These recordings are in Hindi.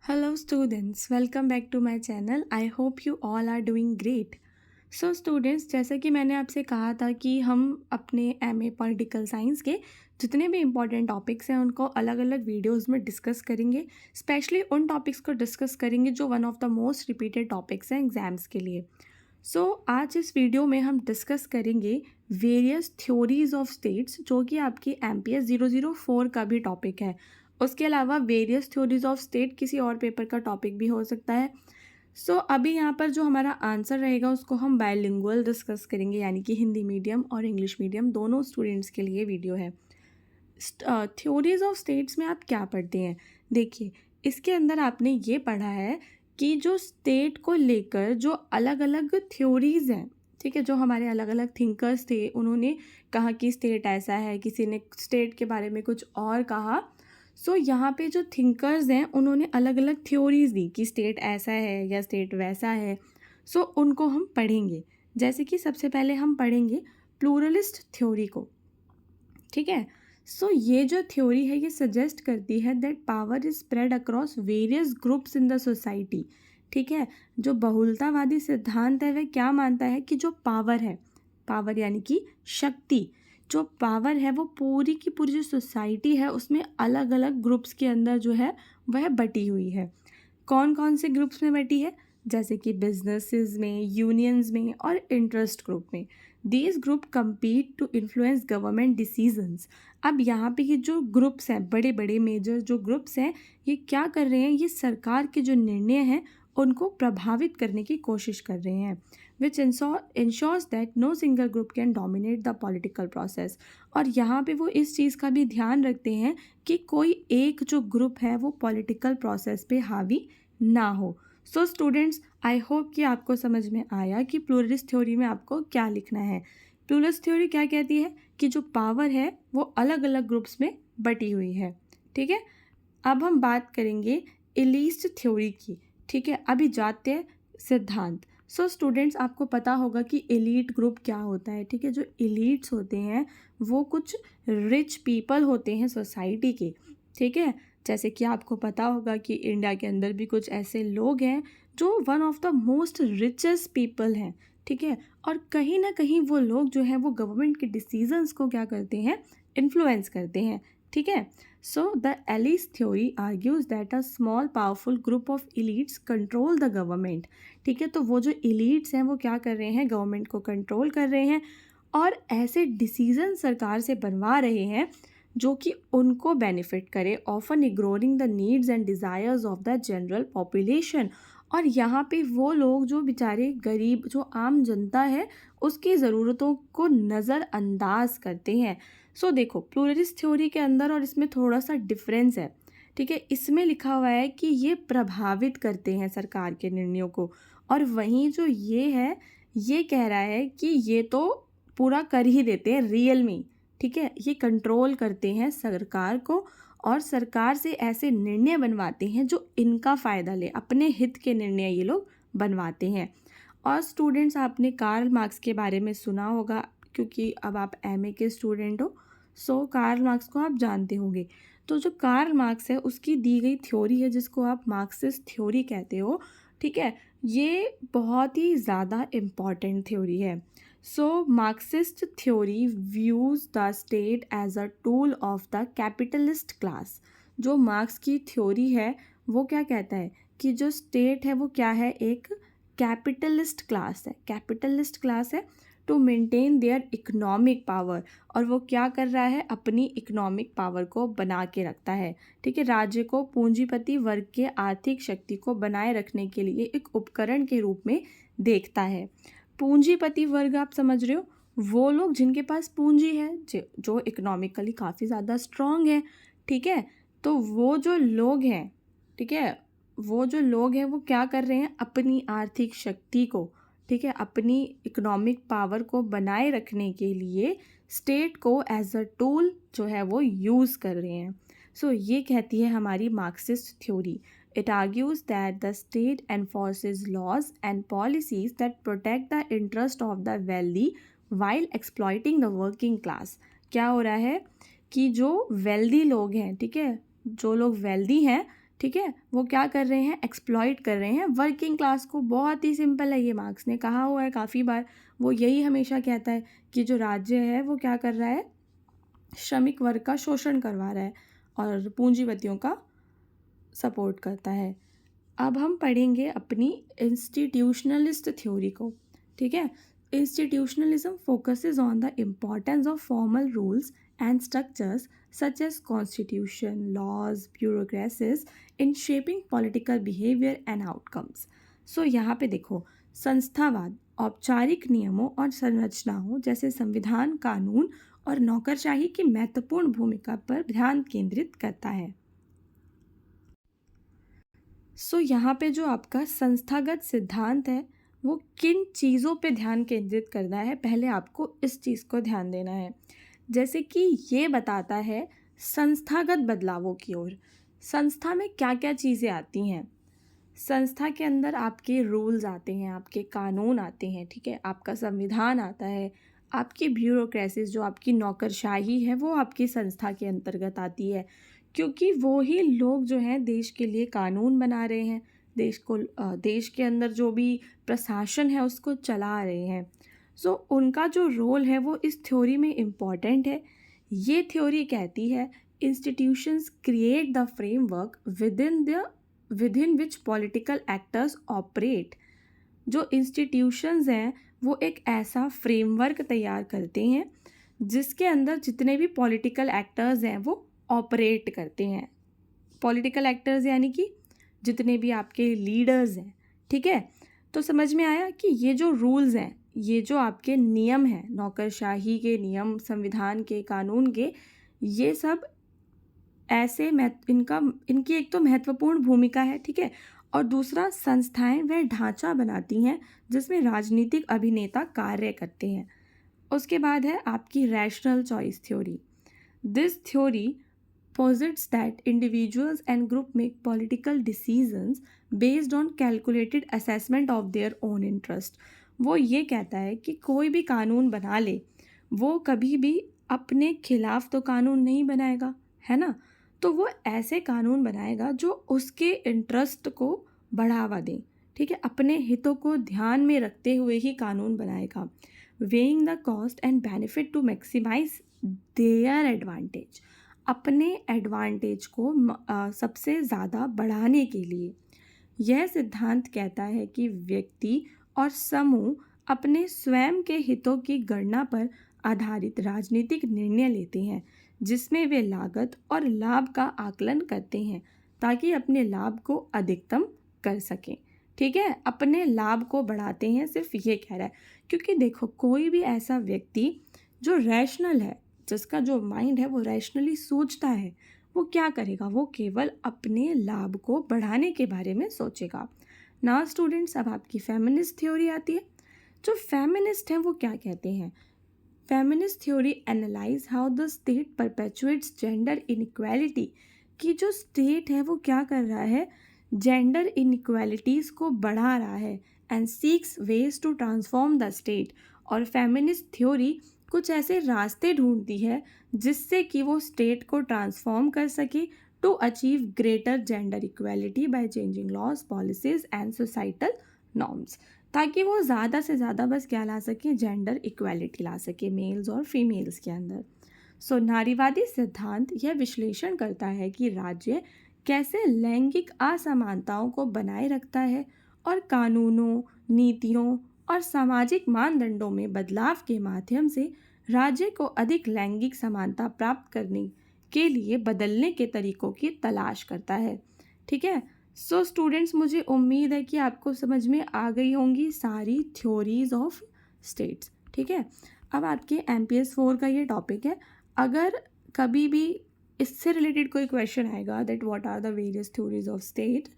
Hello students, welcome back to my channel. I hope you all are doing great. So students, जैसा कि मैंने आपसे कहा था कि हम अपने एमए पॉलिटिकल साइंस के जितने भी इम्पॉर्टेंट टॉपिक्स हैं उनको अलग अलग वीडियोस में डिस्कस करेंगे. स्पेशली उन टॉपिक्स को डिस्कस करेंगे जो one of the most repeated topics हैं एग्जाम्स के लिए. आज इस वीडियो में हम डिस्कस करेंगे वेरियस थ्योरीज ऑफ स्टेट्स जो कि आपकी MPS 004 का भी टॉपिक है. उसके अलावा वेरियस थ्योरीज ऑफ स्टेट किसी और पेपर का टॉपिक भी हो सकता है. अभी यहाँ पर जो हमारा आंसर रहेगा उसको हम बायलिंगुअल डिस्कस करेंगे, यानी कि हिंदी मीडियम और इंग्लिश मीडियम दोनों स्टूडेंट्स के लिए वीडियो है. थ्योरीज ऑफ स्टेट्स में आप क्या पढ़ते हैं? देखिए, इसके अंदर आपने ये पढ़ा है कि जो स्टेट को लेकर जो अलग अलग थ्योरीज हैं, ठीक है, जो हमारे अलग अलग थिंकर्स थे उन्होंने कहा कि स्टेट ऐसा है, किसी ने स्टेट के बारे में कुछ और कहा. यहाँ पे जो थिंकर्स हैं उन्होंने अलग अलग थ्योरीज दी कि स्टेट ऐसा है या स्टेट वैसा है. उनको हम पढ़ेंगे. जैसे कि सबसे पहले हम पढ़ेंगे प्लूरलिस्ट थ्योरी को. ठीक है. ये जो थ्योरी है ये सजेस्ट करती है that power is spread across various groups in the society. ठीक है. जो बहुलतावादी सिद्धांत है वह क्या मानता है कि जो पावर है, पावर यानी कि शक्ति, जो पावर है वो पूरी की पूरी जो सोसाइटी है उसमें अलग अलग ग्रुप्स के अंदर जो है वह बटी हुई है. कौन कौन से ग्रुप्स में बटी है? जैसे कि बिजनेसेस में, यूनियंस में और इंटरेस्ट ग्रुप में. These group compete to influence government decisions. अब यहाँ पे ये जो ग्रुप्स हैं, बड़े बड़े मेजर जो ग्रुप्स हैं, ये क्या कर रहे हैं? ये सरकार के जो निर्णय हैं उनको प्रभावित करने की कोशिश कर रहे हैं. Which ensures that no single group can dominate the political process. और यहाँ पे वो इस चीज़ का भी ध्यान रखते हैं कि कोई एक जो ग्रुप है वो पॉलिटिकल प्रोसेस पे हावी ना हो. स्टूडेंट्स, आई होप कि आपको समझ में आया कि प्लूरलिस्ट थ्योरी में आपको क्या लिखना है. प्लूरलिस्ट थ्योरी क्या कहती है कि जो पावर है वो अलग अलग ग्रुप्स में बटी हुई है. ठीक है. अब हम बात करेंगे एलिस्ट थ्योरी की. ठीक है. अभी जाते हैं सिद्धांत. स्टूडेंट्स, आपको पता होगा कि एलीट ग्रुप क्या होता है. ठीक है. जो एलीट्स होते हैं वो कुछ रिच पीपल होते हैं सोसाइटी के. ठीक है. जैसे कि आपको पता होगा कि इंडिया के अंदर भी कुछ ऐसे लोग हैं जो one of the most richest people हैं. ठीक है. और कहीं ना कहीं वो लोग जो हैं वो गवर्नमेंट के डिसीजंस को क्या करते हैं? इन्फ्लुएंस करते हैं. ठीक है. The elite theory argues that a small powerful group of elites control the government. ठीक है. तो वो जो इलीट्स हैं वो क्या कर रहे हैं? गवर्नमेंट को कंट्रोल कर रहे हैं और ऐसे डिसीजन सरकार से बनवा रहे हैं जो कि उनको बेनिफिट करे, often ignoring the needs and desires of the general population. और यहाँ पे वो लोग जो बेचारे गरीब, जो आम जनता है, उसकी ज़रूरतों को नज़रअंदाज करते हैं. देखो, प्लूरलिस्ट थ्योरी के अंदर और इसमें थोड़ा सा डिफरेंस है. ठीक है. इसमें लिखा हुआ है कि ये प्रभावित करते हैं सरकार के निर्णयों को, और वहीं जो ये है ये कह रहा है कि ये तो पूरा कर ही देते हैं रियल में. ठीक है. ये कंट्रोल करते हैं सरकार को और सरकार से ऐसे निर्णय बनवाते हैं जो इनका फ़ायदा ले, अपने हित के निर्णय ये लोग बनवाते हैं. और स्टूडेंट्स, आपने कार्ल मार्क्स के बारे में सुना होगा क्योंकि अब आप MA के स्टूडेंट हो. कार्ल मार्क्स को आप जानते होंगे. तो जो कार्ल मार्क्स है उसकी दी गई थ्योरी है जिसको आप मार्क्सिस्ट थ्योरी कहते हो. ठीक है. ये बहुत ही ज़्यादा इम्पॉर्टेंट थ्योरी है. Marxist theory views the state as a tool of the capitalist class. जो मार्क्स की थ्योरी है वो क्या कहता है कि जो स्टेट है वो क्या है? एक कैपिटलिस्ट क्लास है. कैपिटलिस्ट क्लास है to maintain their economic power. और वो क्या कर रहा है? अपनी इकोनॉमिक पावर को बना के रखता है. ठीक है. राज्य को पूंजीपति वर्ग के आर्थिक शक्ति को बनाए रखने के लिए एक उपकरण के रूप में देखता है. पूंजीपति वर्ग आप समझ रहे हो, वो लोग जिनके पास पूंजी है, जो इकोनॉमिकली काफ़ी ज़्यादा स्ट्रांग है. ठीक है. तो वो जो लोग हैं, ठीक है, वो जो लोग हैं वो क्या कर रहे हैं? अपनी आर्थिक शक्ति को, ठीक है, अपनी इकोनॉमिक पावर को बनाए रखने के लिए स्टेट को एज अ टूल जो है वो यूज़ कर रहे हैं. ये कहती है हमारी Marxist theory. It argues that the state enforces laws and policies that protect the interest of the wealthy while exploiting the working class. क्या हो रहा है कि जो wealthy लोग हैं, ठीक है, जो लोग wealthy हैं, ठीक है, वो क्या कर रहे हैं, एक्सप्लॉइट कर रहे हैं वर्किंग क्लास को। बहुत ही सिंपल है, ये मार्क्स ने कहा हुआ है काफ़ी बार। वो यही हमेशा कहता है कि जो राज्य है वो क्या कर रहा है, श्रमिक वर्ग का शोषण करवा रहा है और पूंजीपतियों का सपोर्ट करता है। अब हम पढ़ेंगे अपनी इंस्टीट्यूशनलिस्ट थ्योरी को। ठीक है, institutionalism focuses on the importance of formal rules and structures such as constitution, laws, bureaucracies in shaping political behavior and outcomes. So यहाँ पे देखो, संस्थावाद औपचारिक नियमों और संरचनाओं जैसे संविधान, कानून और नौकरशाही की महत्वपूर्ण भूमिका पर ध्यान केंद्रित करता है। यहाँ पे जो आपका संस्थागत सिद्धांत है वो किन चीज़ों पे ध्यान केंद्रित करता है, पहले आपको इस चीज़ को ध्यान देना है। जैसे कि ये बताता है संस्थागत बदलावों की ओर। संस्था में क्या क्या चीज़ें आती हैं, संस्था के अंदर आपके रूल्स आते हैं, आपके कानून आते हैं, ठीक है, आपका संविधान आता है, आपकी ब्यूरोक्रेसीज जो आपकी नौकरशाही है वो आपकी संस्था के अंतर्गत आती है, क्योंकि वो ही लोग जो हैं देश के लिए कानून बना रहे हैं, देश के अंदर जो भी प्रशासन है उसको चला रहे हैं। उनका जो रोल है वो इस थ्योरी में इम्पॉर्टेंट है। ये थ्योरी कहती है institutions create the framework within which political actors operate. जो इंस्टीट्यूशंस हैं वो एक ऐसा फ्रेमवर्क तैयार करते हैं जिसके अंदर जितने भी पॉलिटिकल एक्टर्स हैं वो ऑपरेट करते हैं। पॉलिटिकल एक्टर्स यानी कि जितने भी आपके लीडर्स हैं, ठीक है। तो समझ में आया कि ये जो रूल्स हैं, ये जो आपके नियम हैं, नौकरशाही के नियम, संविधान के, कानून के, ये सब ऐसे इनकी एक तो महत्वपूर्ण भूमिका है, ठीक है, और दूसरा संस्थाएं वह ढांचा बनाती हैं जिसमें राजनीतिक अभिनेता कार्य करते हैं। उसके बाद है आपकी rational choice theory. This theory posits that individuals and group make political decisions based on calculated assessment of their own interest। वो ये कहता है कि कोई भी कानून बना ले, वो कभी भी अपने खिलाफ तो कानून नहीं बनाएगा, है ना। तो वो ऐसे कानून बनाएगा जो उसके इंटरेस्ट को बढ़ावा दें, ठीक है, अपने हितों को ध्यान में रखते हुए ही कानून बनाएगा। weighing the cost and benefit to maximize their advantage। अपने एडवांटेज को सबसे ज़्यादा बढ़ाने के लिए यह सिद्धांत कहता है कि व्यक्ति और समूह अपने स्वयं के हितों की गणना पर आधारित राजनीतिक निर्णय लेते हैं, जिसमें वे लागत और लाभ का आकलन करते हैं ताकि अपने लाभ को अधिकतम कर सकें। ठीक है, अपने लाभ को बढ़ाते हैं, सिर्फ ये कह रहा है। क्योंकि देखो, कोई भी ऐसा व्यक्ति जो रैशनल है, जिसका जो माइंड है वो रैशनली सोचता है, वो क्या करेगा, वो केवल अपने लाभ को बढ़ाने के बारे में सोचेगा। नाउ स्टूडेंट्स, अब आपकी फेमिनिस्ट थ्योरी आती है। जो फेमिनिस्ट हैं वो क्या कहते हैं? Feminist theory analyse how the state perpetuates gender inequality. कि जो स्टेट है वो क्या कर रहा है, जेंडर इनइक्वालिटीज़ को बढ़ा रहा है, and seeks ways to transform the state. और फेमिनिस्ट थ्योरी कुछ ऐसे रास्ते ढूंढती है जिससे कि वो स्टेट को ट्रांसफॉर्म कर सके to achieve greater gender equality by changing laws, policies and societal norms. ताकि वो ज़्यादा से ज़्यादा बस क्या ला सके, जेंडर इक्वालिटी ला सके मेल्स और फीमेल्स के अंदर। नारीवादी सिद्धांत यह विश्लेषण करता है कि राज्य कैसे लैंगिक असमानताओं को बनाए रखता है और कानूनों, नीतियों और सामाजिक मानदंडों में बदलाव के माध्यम से राज्य को अधिक लैंगिक समानता प्राप्त करने के लिए बदलने के तरीकों की तलाश करता है। ठीक है, स्टूडेंट्स, मुझे उम्मीद है कि आपको समझ में आ गई होंगी सारी थ्योरीज ऑफ स्टेट्स। ठीक है, अब आपके MPS 4 का ये टॉपिक है। अगर कभी भी इससे रिलेटेड कोई क्वेश्चन आएगा that what are the various theories of state,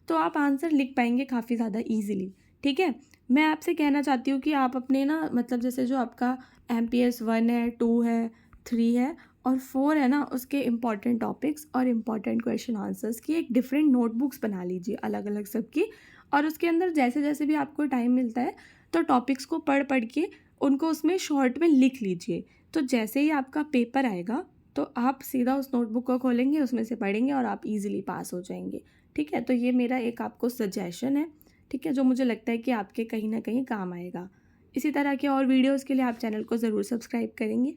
तो आप आंसर लिख पाएंगे काफ़ी ज़्यादा ईजिली। ठीक है, मैं आपसे कहना चाहती हूँ कि आप अपने मतलब जैसे जो आपका MPS 1 है, 2 है, 3 है और 4 है ना, उसके इम्पॉर्टेंट टॉपिक्स और इम्पॉर्टेंट क्वेश्चन आंसर्स की एक डिफरेंट नोटबुक्स बना लीजिए, अलग अलग सबकी। और उसके अंदर जैसे जैसे भी आपको टाइम मिलता है तो टॉपिक्स को पढ़ के उनको उसमें शॉर्ट में लिख लीजिए। तो जैसे ही आपका पेपर आएगा तो आप सीधा उस नोटबुक को खोलेंगे, उसमें से पढ़ेंगे और आप इजीली पास हो जाएंगे। ठीक है, तो ये मेरा एक आपको सजेशन है, ठीक है, जो मुझे लगता है कि आपके कहीं ना कहीं काम आएगा। इसी तरह के और वीडियोज़ के लिए आप चैनल को ज़रूर सब्सक्राइब करेंगे।